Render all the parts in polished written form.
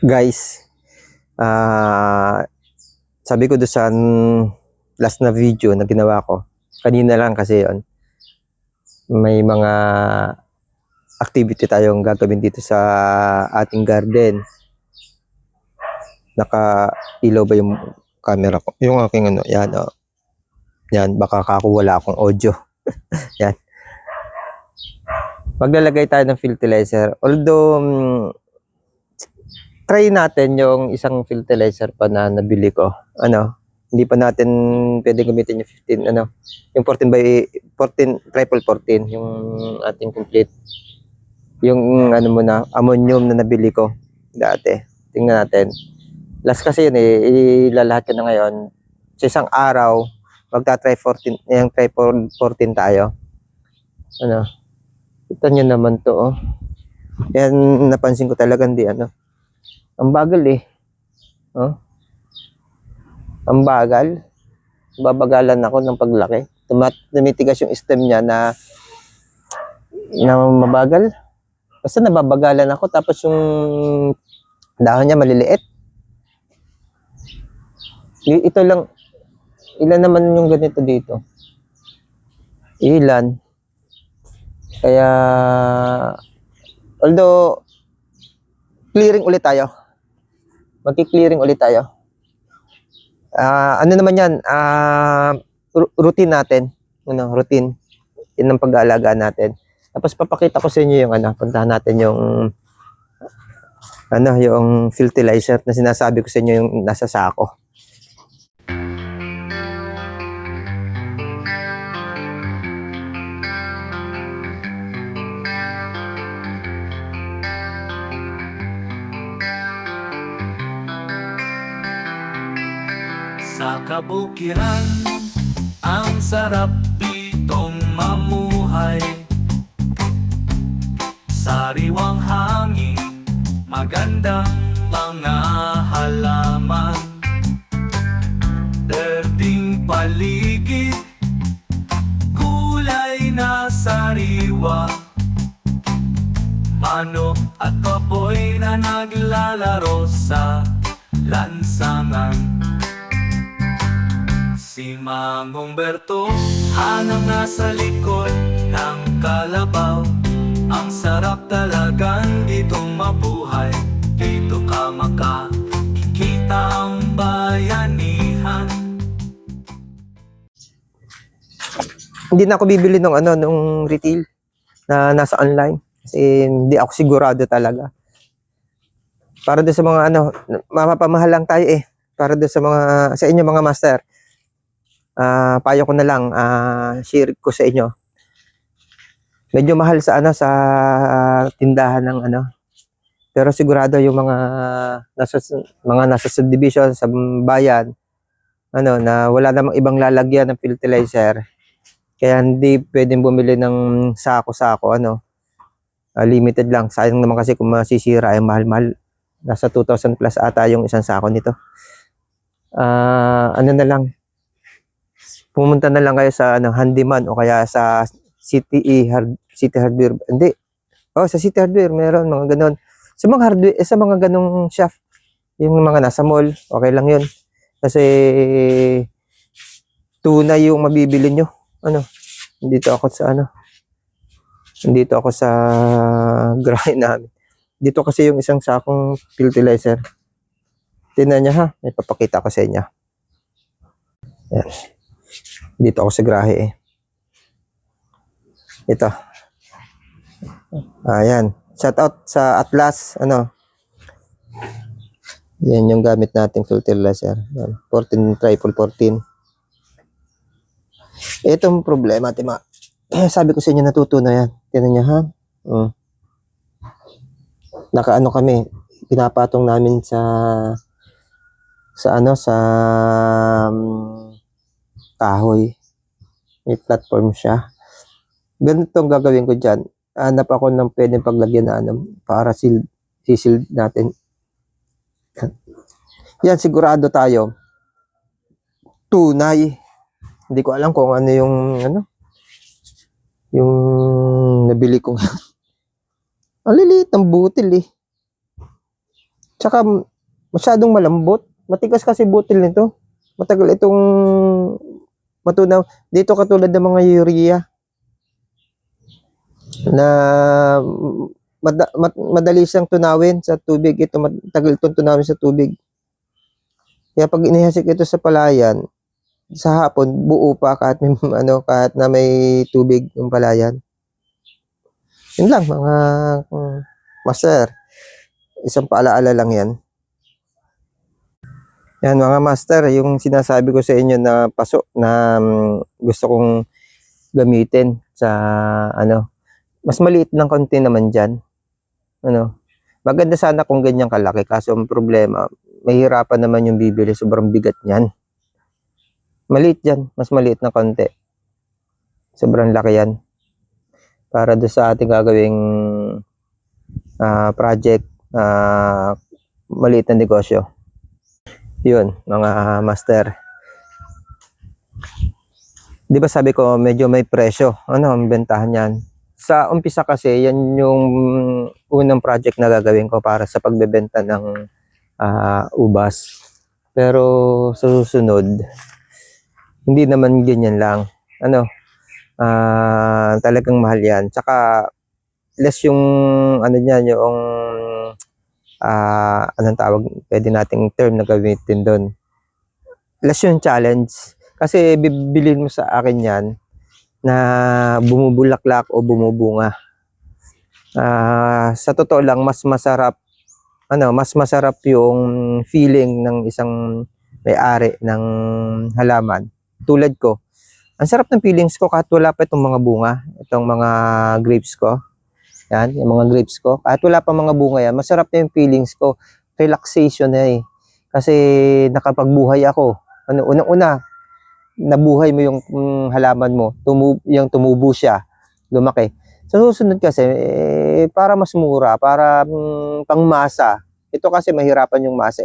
Guys, sabi ko doon sa last na video na ginawa ko, kanina lang kasi yon, may mga activity tayong gagawin dito sa ating garden. Naka-ilaw ba yung camera ko? Yung aking ano, yan oh. Yan, baka wala akong audio. Yan. Maglalagay tayo ng fertilizer. Although, try natin yung isang fertilizer pa na nabili ko. Hindi pa natin pwede gamitin yung 15, yung 14 by 14, triple 14, yung ating complete. Yung muna, ammonium na nabili ko dati. Tingnan natin. Last kasi yun ilalahat ko na ngayon. Sa isang araw, magta-try 14, yung try 14 tayo. Ito nyo naman to, oh. Yan, napansin ko talaga, ang bagal eh. Oh. Ang bagal. Babagalan ako ng paglaki. Tumitigas yung stem niya na mabagal. Basta nababagalan ako, tapos yung dahon niya maliliit. Ito lang, ilan naman yung ganito dito? Ilan? Kaya, although, clearing ulit tayo. Magki-clearing ulit tayo. Ano naman yan? Routine natin. Routine. Yan ang pag-aalaga natin. Tapos papakita ko sa inyo yung puntahan natin yung yung fertilizer na sinasabi ko sa inyo yung nasa sako. Sa kabukiran, ang sarap ditong mamuhay. Sariwang hangin, magandang mga halaman. Derding paligid, gulay na sariwa. Manok at baboy na naglalaro sa lansangan. Si Mang Humberto, hanang nasa likod ng kalabaw. Ang sarap talagang ditong mabuhay. Dito ka makikita ang bayanihan. Hindi na ako bibili nung retail na nasa online. Kasi hindi ako sigurado talaga. Para doon sa mga mapapamahal lang tayo eh. Para doon sa inyo mga master. Payo ko na lang, share ko sa inyo. Medyo mahal sa tindahan ng pero sigurado yung mga nasa subdivision sa bayan na wala namang ibang lalagyan ng fertilizer. Kaya hindi pwedeng bumili ng sako-sako, limited lang. Sayang naman kasi kung masisira ay mahal-mahal. Nasa 2,000 plus ata yung isang sako nito. Na lang, pumunta na lang kayo sa handyman o kaya sa City Hardware. Hindi. Sa City Hardware meron mga ganon. Sa mga hardware, sa mga ganong shop, yung mga nasa mall, okay lang 'yun. Kasi tunay yung mabibili nyo. Dito ako sa garahe namin. Dito kasi yung isang sakong fertilizer. Tingnan niya ha, may papakita ko sa inyo. Yan. Dito ako sa garahe eh. Ito. Ayan. Shout out sa Atlas. Yan yung gamit nating fertilizer. 14 triple 14. Itong problema, sabi ko sa inyo natuto na yan. Tingnan niya ha. Kami, pinapatong namin sa kahoy. May platform siya. Ganito ang gagawin ko dyan. Hanap ako ng pwedeng paglagyan na para sisil natin. Yan, sigurado tayo. Tunay. Hindi ko alam kung ano yung nabili ko. Ang liliit ng butil eh. Tsaka masyadong malambot. Matigas kasi butil nito. Matagal itong matunaw. Dito katulad ng mga urea na madali siyang tunawin sa tubig. Ito matagal itong tunawin sa tubig. Kaya pag inihasik ito sa palayan, sa hapon buo pa kahit may kahit na may tubig yung palayan. Yun lang mga master. Isang paalaala lang yan. Yan mga master, yung sinasabi ko sa inyo na paso na gusto kong gamitin sa mas maliit ng konti naman dyan. Maganda sana kung ganyan kalaki, kaso ang problema, mahirapan naman yung bibili, sobrang bigat niyan. Maliit dyan, mas maliit na konti. Sobrang laki yan. Para doon sa ating gagawing project, maliit na negosyo. Yun, mga master. Di ba sabi ko, medyo may presyo. Ang bentahan yan? Sa umpisa kasi, yan yung unang project na gagawin ko para sa pagbebenta ng ubas. Pero sa susunod, hindi naman ganyan lang. Talagang mahal yan. Tsaka, less yung, niyan, yung, anong tawag, pwede nating term na gamitin doon. Less yung challenge. Kasi, bibilin mo sa akin yan, na bumubulaklak o bumubunga. Sa totoo lang, mas masarap yung feeling ng isang may-ari ng halaman. Tulad ko, ang sarap ng feelings ko kahit wala pa itong mga bunga, itong mga grapes ko. Yan, yung mga grapes ko. Kahit wala pa mga bunga yan, masarap na yung feelings ko. Relaxation na eh. Kasi nakapagbuhay ako. Unang-una, nabuhay mo yung halaman mo. Yung tumubo siya, lumaki. Sa susunod kasi, para mas mura, para pangmasa. Ito kasi mahirapan yung masa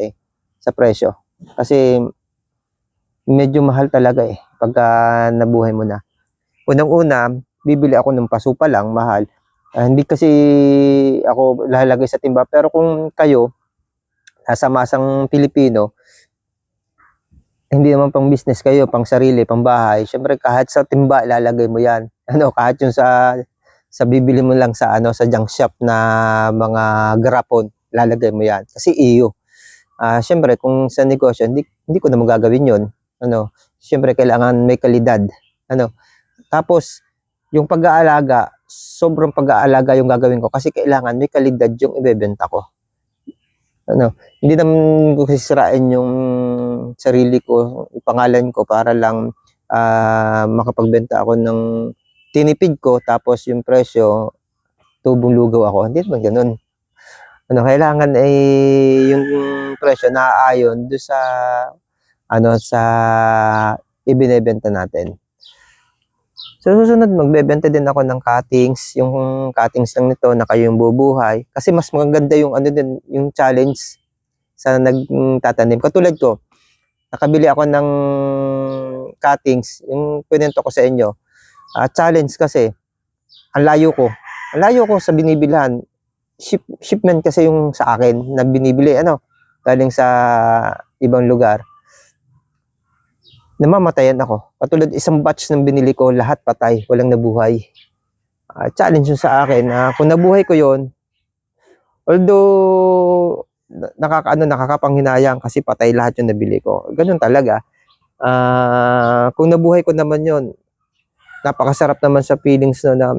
sa presyo. Kasi medyo mahal talaga pagka nabuhay mo na. Unang-una, bibili ako ng paso pa lang, mahal. Hindi kasi ako lalagay sa timba. Pero kung kayo, nasa masang Pilipino, hindi naman pang business kayo, pang sarili, pang bahay. Syempre kahit sa timba ilalagay mo 'yan. Kahit yung sa bibili mo lang sa sa junk shop na mga garapon, ilalagay mo 'yan. Kasi iyo. Syempre kung sa negosyo, hindi ko na magagawin 'yon. Syempre kailangan may kalidad. Tapos yung pag-aalaga, sobrang pag-aalaga yung gagawin ko kasi kailangan may kalidad yung ibebenta ko. Hindi naman ko sisirain yung sarili ko, yung pangalan ko para lang makapagbenta ako ng tinipid ko tapos yung presyo tubong lugaw ako. Hindi naman ganun. Kailangan yung presyo naaayon do sa sa ibinebenta natin. So, susunod, magbebenta din ako ng cuttings. Yung cuttings lang nito na kayo yung bubuhay. Kasi mas maganda yung din, yung challenge sa nagtatanim. Katulad ko, nakabili ako ng cuttings. Yung pinento ko sa inyo. Challenge kasi, ang layo ko. Ang layo ko sa binibilhan. Shipment kasi yung sa akin na binibili. Galing sa ibang lugar. Namamatayan ako. Katulad isang batch ng binili ko, lahat patay, walang nabuhay. Challenge yun sa akin. Kung nabuhay ko yon, although nakakapanghinayang kasi patay lahat yung nabili ko. Ganun talaga. Kung nabuhay ko naman yon, napakasarap naman sa feelings na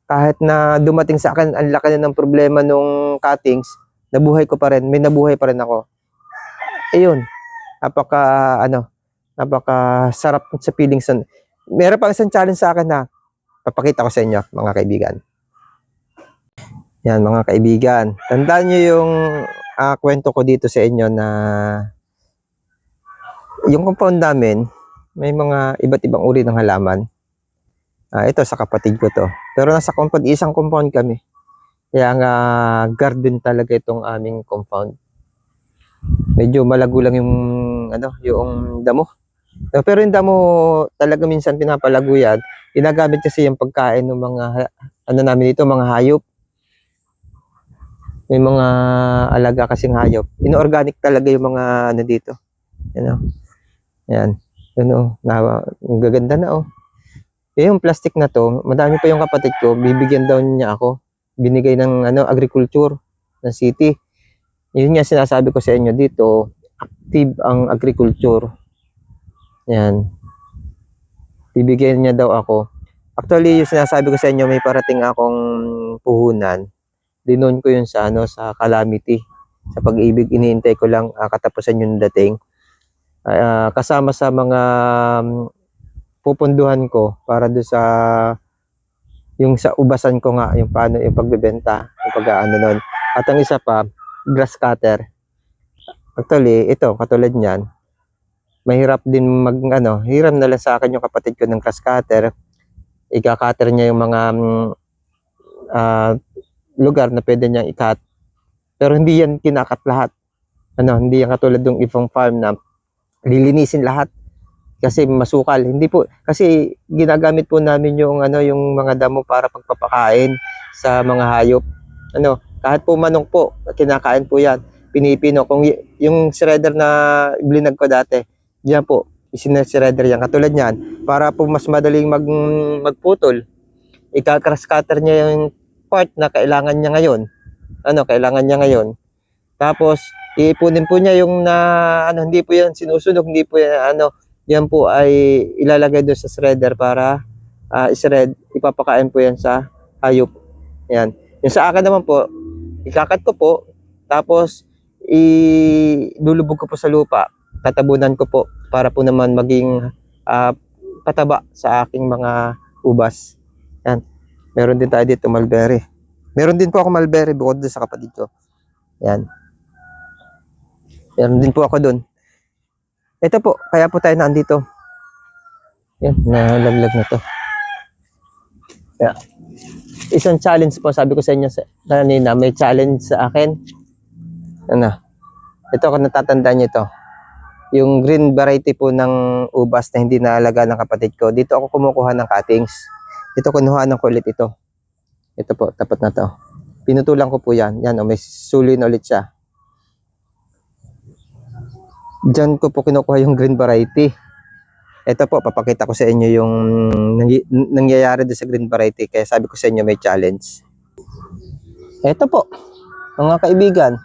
kahit na dumating sa akin, ang laki na ng problema nung cuttings, nabuhay ko pa rin, may nabuhay pa rin ako. Ayun, napaka-sarap sa feelings. Meron pa isang challenge sa akin na papakita ko sa inyo, mga kaibigan. Yan, mga kaibigan. Tandaan nyo yung kwento ko dito sa inyo na yung compound namin, may mga iba't ibang uri ng halaman. Ito sa kapatid ko to. Pero nasa compound, isang compound kami. Kaya nga garden talaga itong aming compound. Medyo malago lang yung yung damo. Pero yung damo talaga minsan pinapalago yan. Ginagamit kasi yung pagkain ng mga namin dito, mga hayop. May mga alaga kasing hayop. Inorganic talaga yung mga ano dito. Yan o. Yan. Yan o. Ang gaganda na o. Yung plastic na to, madami pa yung kapatid ko, bibigyan daw niya ako. Binigay ng agriculture ng city. Yun nga sinasabi ko sa inyo dito, active ang agriculture. Yan. Bibigyan niya daw ako. Actually, yung sinasabi ko sa inyo, may parating akong puhunan. Dinon ko yun sa sa calamity. Sa pag-ibig, iniintay ko lang katapusan yung dating. Kasama sa mga pupunduhan ko para do sa yung sa ubasan ko nga, yung paano yung pagbebenta, yung pag-aano nun. At ang isa pa, grass cutter. Actually, ito, katulad niyan, mahirap din hiram na lang sa akin yung kapatid ko ng grass cutter. Ika-cutter niya yung mga lugar na pwede niyang i-cut. Pero hindi yan kinakat lahat. Hindi yan katulad ng ibang farm na lilinisin lahat. Kasi masukal. Hindi po, kasi ginagamit po namin yung yung mga damo para pagpapakain sa mga hayop. Kahit po manok po, kinakain po yan. Pinipino. Kung yung shredder na blinag ko dati, diyan po, isinashredder yan. Katulad niyan, para po mas madaling magputol, ika-cross cutter niya yung part na kailangan niya ngayon. Kailangan niya ngayon. Tapos, iipunin po niya yung hindi po yan sinusunog, hindi po yan yan po ay ilalagay doon sa shredder para i-shred, ipapakain po yan sa hayop. Yan. Yung sa akin naman po, ikakat ko po, tapos ilulubog ko po sa lupa, tatabunan ko po para po naman maging pataba sa aking mga ubas. Yan. Meron din tayo dito mulberry. Meron din po ako mulberry bukod doon sa kapatid ko. Yan. Meron din po ako doon. Ito po, kaya po tayo naandito. Yan, nalaglag na to. Kaya, isang challenge po, sabi ko sa inyo kanina, may challenge sa akin. Ito, kung natatandaan nyo ito. Yung green variety po ng ubas na hindi naalaga ng kapatid ko. Dito ako kumukuha ng cuttings. Ito, kunuhaan ko ulit ito. Ito po, tapat na to. Pinutulan ko po yan. Yan, may sulin ulit siya. Diyan ko po kinukuha yung green variety. Ito po, papakita ko sa inyo yung nangyayari doon sa green variety. Kaya sabi ko sa inyo may challenge. Ito po, mga kaibigan.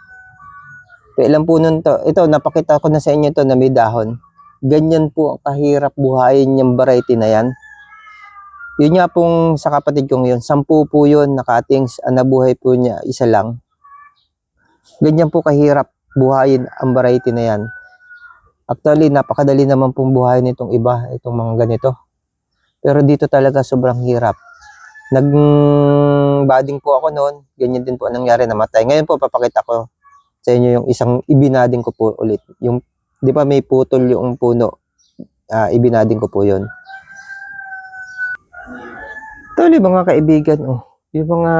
Ilan po nun to. Ito, napakita ko na sa inyo to na may dahon. Ganyan po ang kahirap buhayin yung variety na yan. Yun nga pong sa kapatid kong yun, 10 po yun na cuttings, ang nabuhay po niya, isa lang. Ganyan po kahirap buhayin ang variety na yan. Actually, napakadali naman pong buhayin itong iba, itong mga ganito. Pero dito talaga sobrang hirap. Nag-budding po ako noon, ganyan din po ang nangyari, namatay. Ngayon po, papakita ko sa inyo yung isang ibinading ko po ulit. Yung, di ba may putol yung puno, ibinading ko po yun. Ito mga kaibigan, yung mga,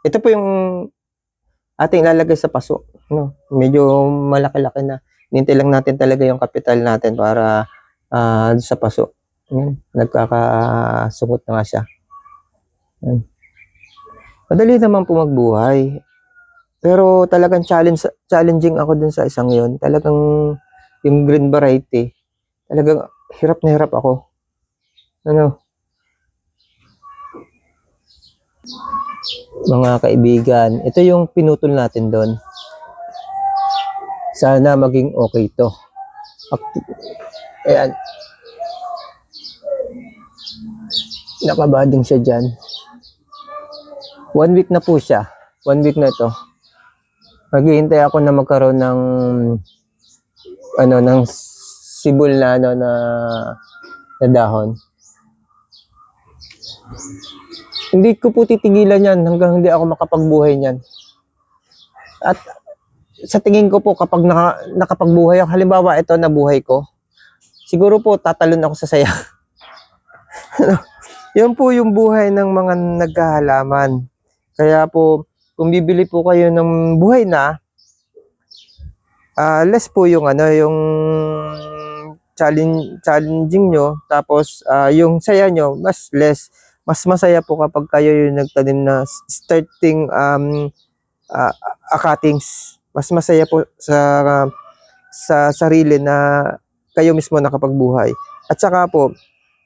ito po yung ating ilalagay sa paso. Medyo malaki-laki na. Nintay lang natin talaga yung kapital natin para sa paso. Nagkakasungot na nga siya. Madali naman po magbuhay. Pero talagang challenging ako dun sa isang yun. Talagang yung green variety, talagang hirap na hirap ako. Mga kaibigan, ito yung pinutol natin doon. Sana maging okay to. Ayan. Nakabading siya dyan. 1 week na po siya. 1 week na ito. Maghihintay ako na magkaroon ng ng sibol na na dahon. Hindi ko po titigilan yan hanggang hindi ako makapagbuhay niyan. At sa tingin ko po kapag nakapagbuhay ako, halimbawa ito nabuhay ko, siguro po tatalon ako sa saya. Yan po yung buhay ng mga naghahalaman. Kaya po, kung bibili po kayo ng buhay na, less po yung yung challenging nyo, tapos yung saya nyo, mas masaya po kapag kayo yung nagtanim na starting ah, cuttings. Mas masaya po sa sarili na kayo mismo nakapagbuhay. At saka po,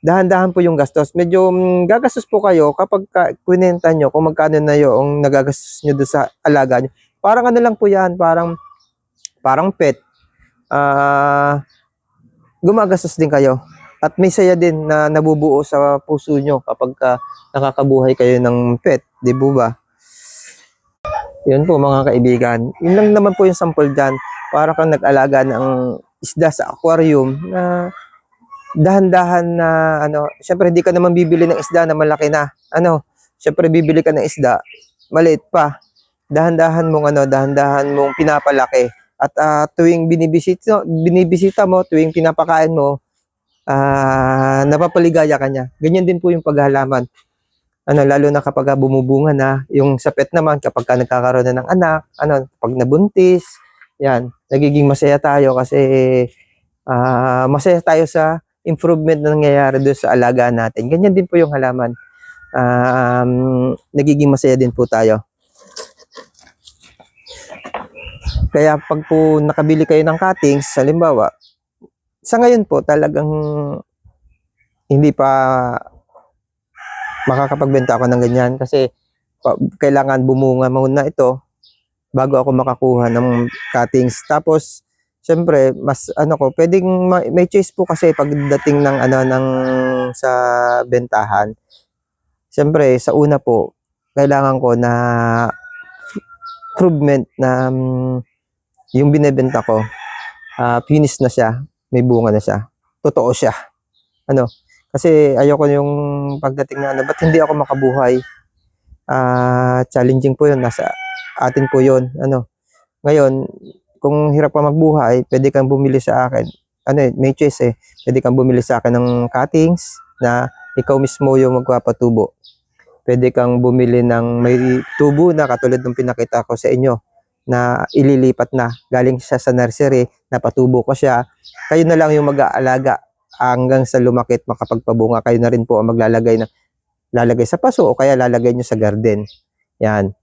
dahan-dahan po yung gastos. Medyo gagastos po kayo kapag kwinenta nyo kung magkano na yung nagagastos nyo doon sa alaga nyo. Parang ano lang po yan, parang pet. Gumagastos din kayo. At may saya din na nabubuo sa puso nyo kapag nakakabuhay kayo ng pet. Di ba? Yun po mga kaibigan. Yun lang naman po yung sample dyan. Para kang nag-alaga ng isda sa aquarium na dahan-dahan na syempre hindi ka naman bibili ng isda na malaki na. Syempre bibili ka ng isda, maliit pa. Dahan-dahan mong pinapalaki. At tuwing binibisita mo, tuwing pinapakain mo, napapaligaya ka niya. Ganyan din po yung paghalaman. Lalo na kapag bumubunga na, yung sa pet naman, kapag nagkakaroon na ng anak, pag nabuntis, yan, nagiging masaya tayo kasi masaya tayo sa improvement na nangyayari doon sa alaga natin. Ganyan din po yung halaman. Nagiging masaya din po tayo. Kaya pag po nakabili kayo ng cuttings, halimbawa, sa ngayon po talagang hindi pa makakapagbenta ako ng ganyan kasi kailangan bumunga muna ito bago ako makakuha ng cuttings. Tapos, syempre, mas pwedeng may choice po kasi pagdating ng sa bentahan. Syempre, sa una po, kailangan ko na improvement na yung binebenta ko, finish na siya, may bunga na siya, totoo siya. Kasi ayoko yung pagdating na ba't hindi ako makabuhay. Challenging po yun, nasa atin po yun. Ngayon, kung hirap ka magbuhay, pwede kang bumili sa akin. May choice pwede kang bumili sa akin ng cuttings na ikaw mismo yung magpapatubo. Pwede kang bumili ng may tubo na katulad ng pinakita ko sa inyo na ililipat na galing siya sa nursery, napatubo ko siya. Kayo na lang yung mag-aalaga hanggang sa lumakit, makapagpabunga. Kayo na rin po ang lalagay sa paso o kaya lalagay nyo sa garden. Yan.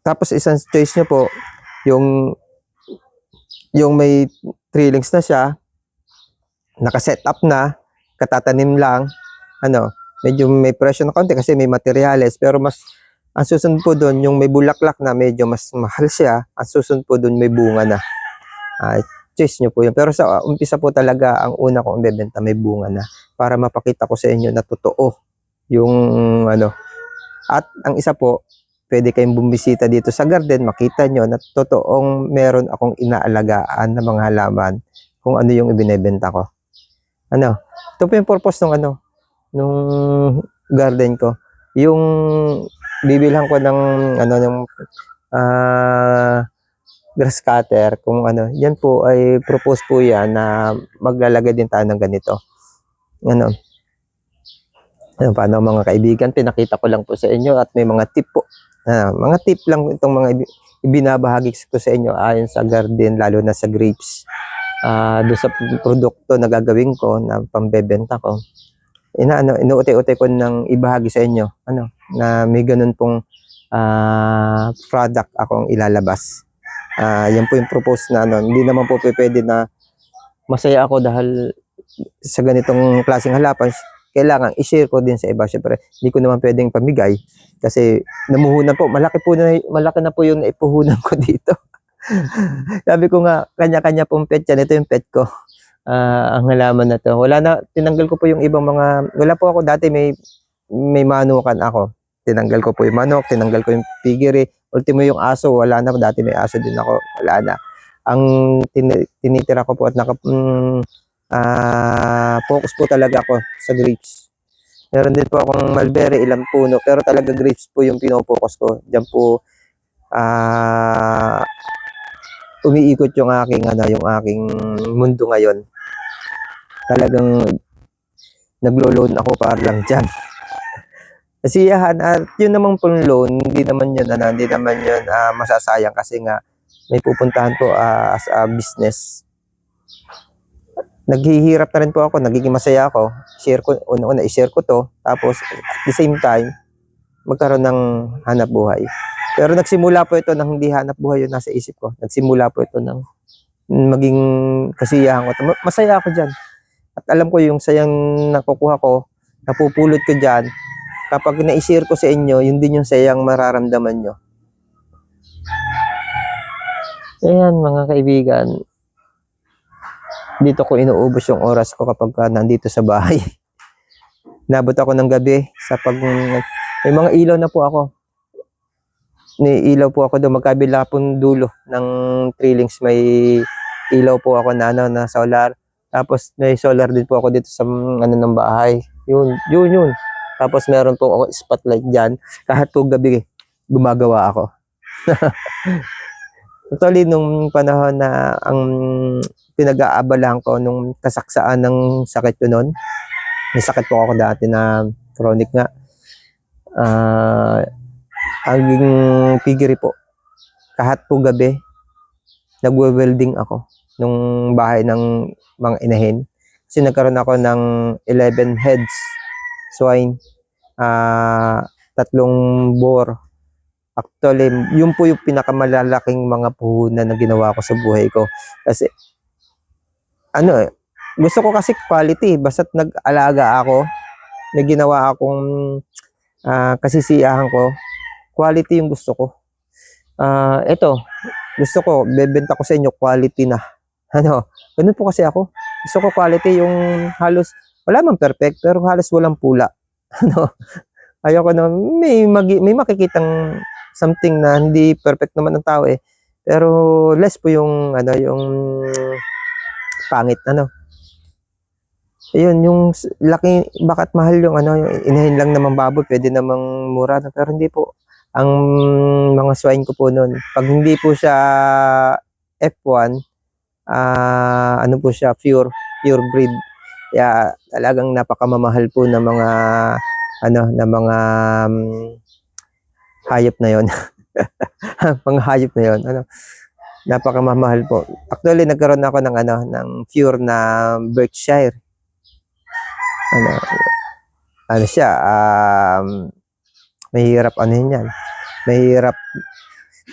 Tapos isang choice nyo po, yung may trillings na siya, naka-set up na, katatanim lang, medyo may presyo na konti kasi may materials, pero ang susunod po doon, yung may bulaklak na medyo mas mahal siya, ang susunod po doon may bunga na. Choice nyo po yun. Pero sa umpisa po talaga, ang una kong bebenta may bunga na para mapakita ko sa inyo na totoo yung At ang isa po, pwede kayong bumisita dito sa garden, makita nyo na totoong meron akong inaalagaan na mga halaman kung ano yung ibinebenta ko. Ito po yung purpose nung garden ko. Yung bibilhan ko ng grass cutter, kung yan po ay propose po yan na maglalagay din tayo ng ganito. Paano mga kaibigan, pinakita ko lang po sa inyo at may mga tip po. Mga tip lang itong mga ibinabahagi ko sa inyo ayon sa garden, lalo na sa grapes. Doon sa produkto na gagawin ko, na pambebenta ko. Inuuti-uti ko ng ibahagi sa inyo, na may ganun pong product akong ilalabas. Yan po yung propose na hindi naman po pwede na masaya ako dahil sa ganitong klaseng halapan. Kailangan i-share ko din sa iba. Syempre, hindi ko naman pwedeng pamigay kasi namuhunan po. Malaki na po yung naipuhunan ko dito. Sabi ko nga, kanya-kanya pong pet yan. Ito yung pet ko. Ang halaman na to. Tinanggal ko po yung ibang wala po ako dati, may manukan ako. Tinanggal ko po yung manok, tinanggal ko yung piggery. Ultimo yung aso, wala na. Dati may aso din ako, wala na. Ang tinitira ko po at focus po talaga ako sa grapes. Meron din po akong mulberry, ilang puno, pero talaga grapes po yung pinopokus ko. Diyan po umiikot yung aking mundo ngayon. Talagang naglo-loan ako para lang dyan. Kasiyahan, at yun namang pong loan, hindi naman yun masasayang kasi nga may pupuntahan po as a business. Naghihirap na rin po ako, nagiging masaya ako. I-share ko to, tapos at the same time, magkaroon ng hanap buhay. Pero nagsimula po ito nang hindi hanap buhay yung nasa isip ko. Nagsimula po ito ng maging kasiyahan ko. Masaya ako dyan. At alam ko yung sayang nakukuha ko, napupulot ko dyan. Kapag na-share ko sa inyo, yun din yung sayang mararamdaman nyo. Ayan mga kaibigan. Dito ko inuubos yung oras ko kapag nandito sa bahay. Nabot ako ng gabi sa may mga ilaw na po ako. May ilaw po ako doon. Magkabila pong dulo ng Trilings. May ilaw po ako na, na solar. Tapos may solar din po ako dito sa ng bahay. Yun. Tapos meron po ako spotlight dyan. Kahit po gabi, gumagawa ako. Actually, nung panahon na ang pinag-aabalahan ko nung kasaksaan ng sakit ko noon, may sakit po ako dati na chronic nga. Aging pigiri po. Kahit po gabi, nagwe-welding ako nung bahay ng mga inahin. Kasi nagkaroon ako ng 11 heads swine, 3 boar. Actually, yun po yung pinakamalalaking mga puhunan na ginawa ko sa buhay ko. Kasi, gusto ko kasi quality. Basta't nag-alaga ako, may ginawa akong kasisiyahan ko, quality yung gusto ko. Ito, gusto ko, bebenta ko sa inyo, quality na. Ganun po kasi ako. Gusto ko quality yung halos, wala man perfect, pero halos walang pula. Ayoko na, may makikitang something na hindi perfect naman ng tao eh. Pero less po yung yung pangit Ayun, yung laki, bakit mahal yung yung inahin lang naman baboy, pwede namang mura na, pero hindi po. Ang mga swine ko po noon, pag hindi po siya F1, po siya, pure breed. Kaya talagang napakamamahal po ng mga hayop na yon. Mga hayop na yon, napakamamahal po. Actually, nagkaroon ako ng ng pure na Berkshire. Siya, mahirap yan. Mahirap.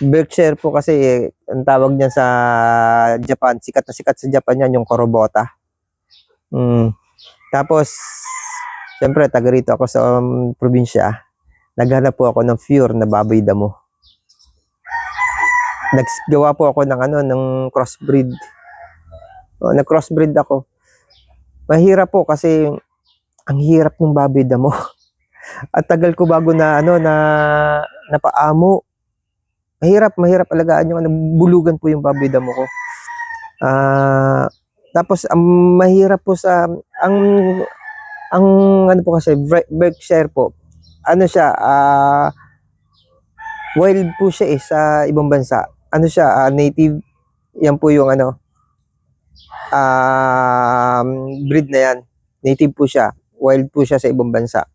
Berkshire po kasi ang tawag niyan sa Japan, sikat na sikat sa Japan yan, yung Korobota. Tapos, siyempre, taga rito ako sa probinsya. Naghanap po ako ng pure na baboy damo. Naggawa po ako ng ng crossbreed. Nag-crossbreed ako. Mahirap po kasi ang hirap ng baboy damo. At tagal ko bago na napaamo. Mahirap alagaan yung bulugan po yung baboy damo ko. Tapos ang mahirap po sa ang po kasi Berkshire po. Siya, wild po siya sa ibang bansa. Siya, native. Yan po yung breed na yan. Native po siya. Wild po siya sa ibang bansa.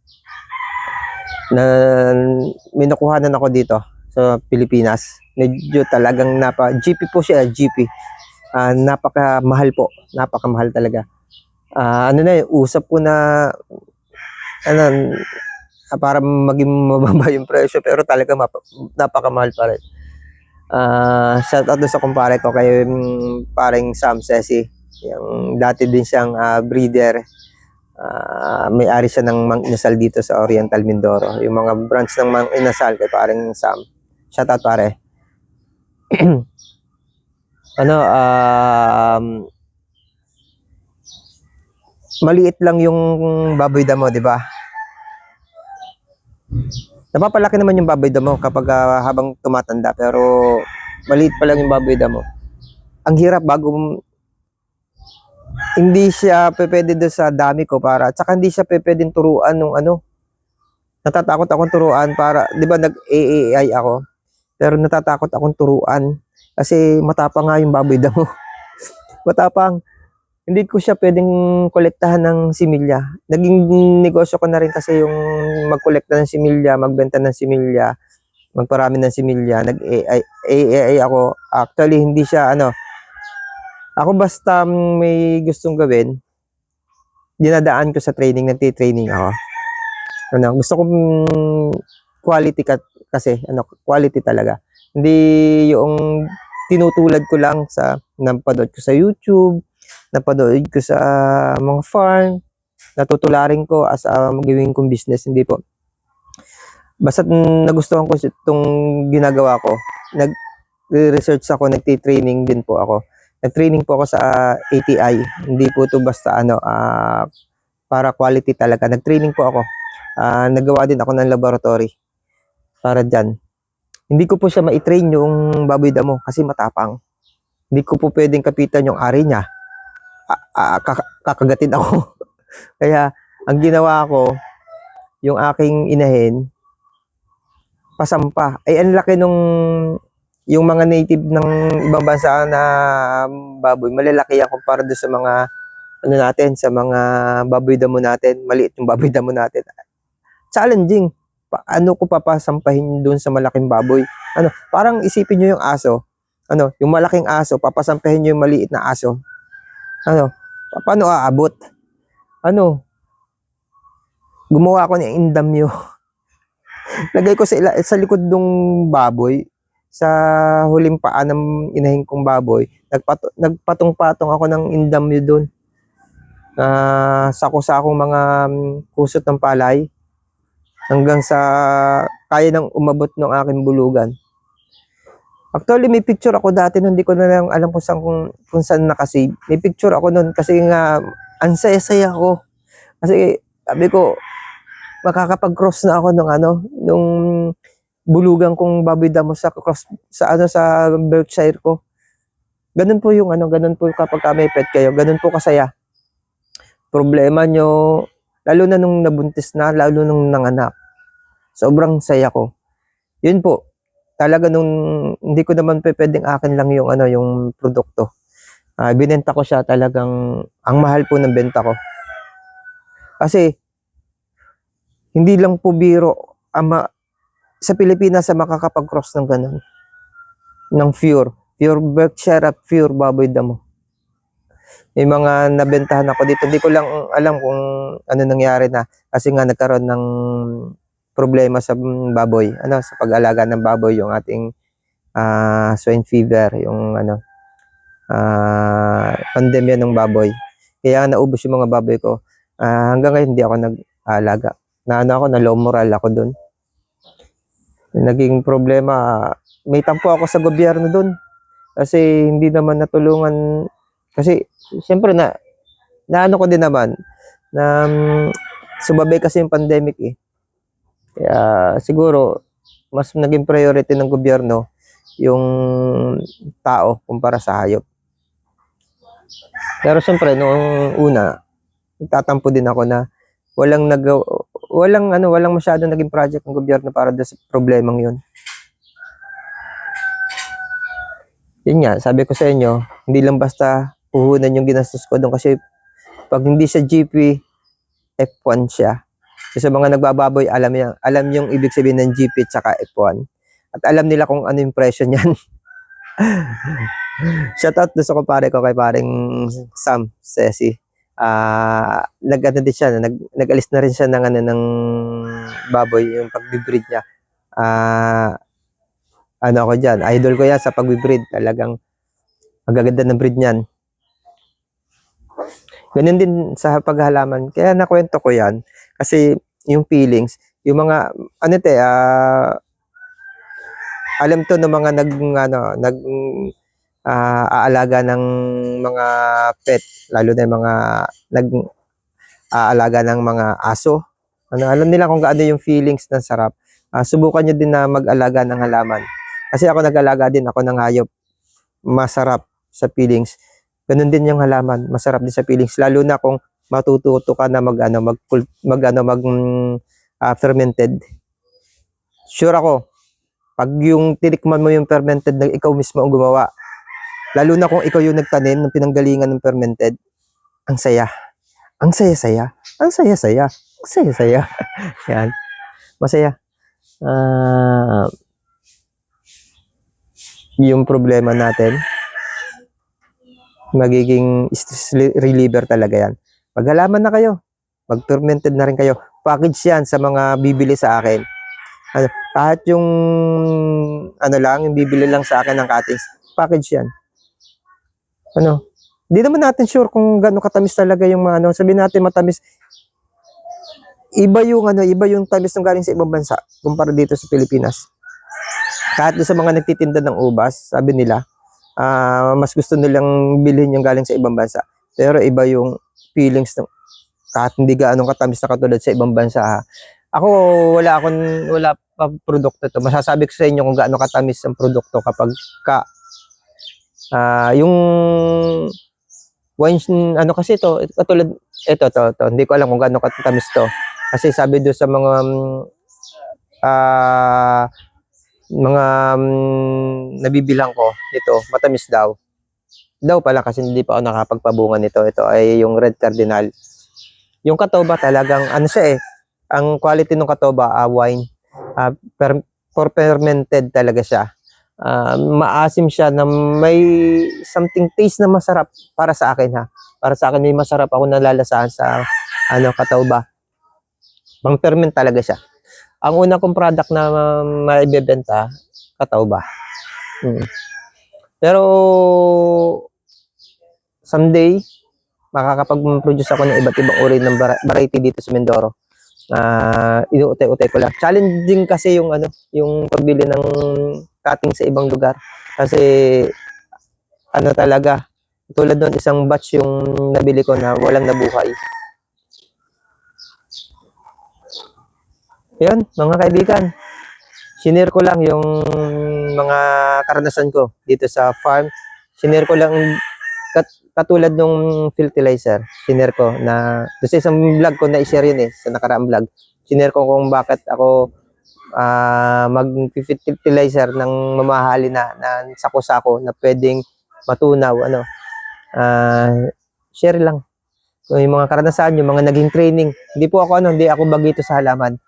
May nakuhanan ako dito sa Pilipinas. Medyo talagang GP po siya, GP. Napakamahal po. Napakamahal talaga. Usap ko na para maging mababa yung presyo, pero talaga napakamahal pa rin. Shout out sa kumpare ko kay paring Sam Sesi. Yung dati din siyang breeder. May-ari siya ng Mang Inasal dito sa Oriental Mindoro. Yung mga branch ng Mang Inasal kay paring Sam. Shout out pare. Maliit lang yung baboy damo, di ba? Napapalaki naman yung baboy damo kapag habang tumatanda, pero maliit pa lang yung baboy damo. Ang hirap bago hindi siya pwede doon sa dami ko para, at saka hindi siya pwedeng turuan nung natatakot akong turuan para, di ba nag-AAI ako, pero natatakot akong turuan kasi matapang nga yung baboy damo. Matapang. Hindi ko siya pwedeng kolektahan ng similya. Naging negosyo ko na rin kasi yung magkolekta ng similya, magbenta ng similya, magparami ng similya. Nag-AAI ako. Actually, hindi siya ako basta may gustong gawin, dinadaan ko sa training, nagtitraining ako. Gusto kong quality kasi, quality talaga. Hindi yung tinutulad ko lang sa napanood ko sa YouTube, napanood ko sa mga farm, natutularin ko as gawin kong business, hindi po. Basta nagustuhan ko itong ginagawa ko, nag-research ako, nagti-training din po ako. Nag-training po ako sa ATI, hindi po to basta para quality talaga. Nag-training po ako. Nagawa din ako ng laboratory para dyan. Hindi ko po siya ma-train yung baboy damo kasi matapang. Hindi ko po pwedeng kapitan yung ari niya. Kakagatin ako. Kaya ang ginawa ko, yung aking inahin, pasampa. Ay, ang laki nung yung mga native ng ibang bansa na baboy, malalaki yan kumpara doon sa mga natin, sa mga baboy damo natin, maliit yung baboy damo natin. Challenging. Paano ko papasampahin doon sa malaking baboy? Parang isipin nyo yung aso. Yung malaking aso, papasampahin nyo yung maliit na aso. Paano aabot? Gumawa ako ng indamyo. Lagay ko sa likod ng baboy, sa huling paa ng inahin kong baboy, nagpatong-patong ako ng indamyo doon. Sako-sakong mga kusot ng palay hanggang sa kaya nang umabot ng aking bulugan. Actually, may picture ako dati nun, hindi ko na lang alam kung saan nakasave. May picture ako nun kasi nga ang saya-saya ko. Kasi sabi ko, makakapag-cross na ako nung bulugan kong baboy damo sa cross sa Berkshire ko. Ganun po ganun po kapag may pet kayo, ganun po kasaya. Problema nyo, lalo na nung nabuntis na, lalo nung nanganak. Sobrang saya ko. Yun po. Talaga hindi ko naman pwedeng akin lang yung produkto. Binenta ko siya talagang, ang mahal po ng benta ko. Kasi, hindi lang po biro sa Pilipinas sa makakapag-cross ng ganun. Ng pure Berkshire at pure baboy damo. May mga nabentahan ako dito. Hindi ko lang alam kung ano nangyari na. Kasi nga nagkaroon ng problema sa baboy. Sa pag-alaga ng baboy, yung ating swine fever, yung pandemya ng baboy. Kaya naubos yung mga baboy ko. Hanggang ngayon hindi ako nag-alaga. Na low moral ako doon. Naging problema, may tampo ako sa gobyerno doon. Kasi hindi naman natulungan. Kasi siyempre ko din naman na sumabay kasi yung pandemic eh. Kaya siguro mas naging priority ng gobyerno yung tao kumpara sa hayop. Pero siyempre noong una, tatampo din ako na walang masyadong naging project ng gobyerno para sa problemang yun. Yun nga, sabi ko sa inyo, hindi lang basta puhunan yung ginastos ko doon kasi pag hindi siya GP, F1 siya. Kasi sa mga nagbababoy, alam yung ibig sabihin ng GP at saka F1. At alam nila kung ano yung presyo niyan. Shoutout doon sa kumpare ko kay paring Sam Ceci. Din siya, nag-alis na rin siya ng baboy, yung pag-breed niya. Ako dyan, idol ko yan sa pag-breed. Talagang magaganda ng breed niyan. Ganun din sa paghalaman. Kaya nakwento ko yan. Kasi yung feelings, yung mga, alam to ng mga aalaga ng mga pet, lalo na yung mga aalaga ng mga aso. Alam nila kung gaano yung feelings ng sarap. Subukan nyo din na mag-alaga ng halaman. Kasi ako nag-alaga din ako ng hayop. Masarap sa feelings. Ganun din yung halaman, masarap din sa feelings. Lalo na kung matututo ka na fermented. Sure ako, pag yung tinikman mo yung fermented na ikaw mismo ang gumawa, lalo na kung ikaw yung nagtanim ng pinanggalingan ng fermented, ang saya. Ang saya-saya. Ang saya-saya. Ang saya-saya. Yan. Masaya. Yung problema natin, magiging stress reliever talaga yan. Maghalaman na kayo. Mag-fermented na rin kayo. Package yan sa mga bibili sa akin. Ano, kahit yung ano lang, yung bibili lang sa akin ng cuttings, package yan. Ano, hindi naman natin sure kung gaano katamis talaga yung mga ano, sabihin natin matamis. Iba yung ano, iba yung tamis ng galing sa ibang bansa kumpara dito sa Pilipinas. Kahit doon sa mga nagtitinda ng ubas, sabi nila, mas gusto nilang bilhin yung galing sa ibang bansa. Pero iba yung feelings ng kahit hindi gaano katamis na katulad sa ibang bansa. Ha. Ako wala pa produkto to. Masasabi ko sa inyo kung gaano katamis ang produkto kapag yung wine ano kasi to katulad to hindi ko alam kung gaano katamis to. Kasi sabi do sa mga nabibilang ko ito matamis daw pala kasi hindi pa ako nakapagpabungan nito. Ito ay yung Red Cardinal. Yung Catawba talagang ano siya ang quality ng Catawba wine fermented talaga siya. Maasim siya na may something taste na masarap para sa akin ha. Para sa akin may masarap ako nalalasahan sa Catawba. Pang ferment talaga siya. Ang una kong product na maibebenta, Catawba. Pero someday makakapag-produce ako ng iba't ibang uri ng variety dito sa Mindoro. Inuutay-utay ko lang. Challenging kasi yung pagbili ng cutting sa ibang lugar. Kasi talaga, tulad nun isang batch yung nabili ko na walang nabuhay. Yan, mga kaibigan. Sinare ko lang yung mga karanasan ko dito sa farm. Sinare ko lang katulad nung fertilizer. Sinare ko na doon sa isang vlog ko na i-share yun sa nakaraang vlog. Sinare ko kung bakit ako mag-fertilizer ng mamahali na sako-sako na pwedeng matunaw. Share lang. Kung yung mga karanasan, yung mga naging training. Hindi ako bagito sa halaman.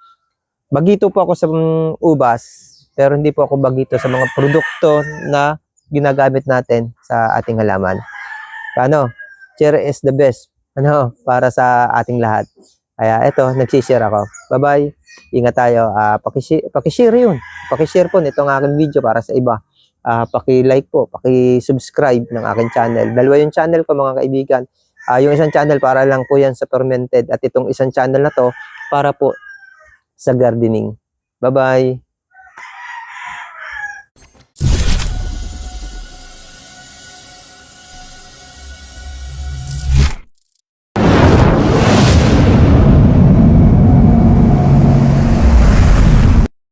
Bagito po ako sa ubas, pero hindi po ako bagito sa mga produkto na ginagamit natin sa ating halaman. Share is the best para sa ating lahat. Kaya ito, nagsishare ako. Bye-bye. Ingat tayo. Pakishare yun. Pakishare po nitong aking video para sa iba. Paki-like po, paki-subscribe ng aking channel. Dalawa yung channel ko mga kaibigan. Yung isang channel para lang po yan sa fermented at itong isang channel na to para po sa gardening. Bye-bye!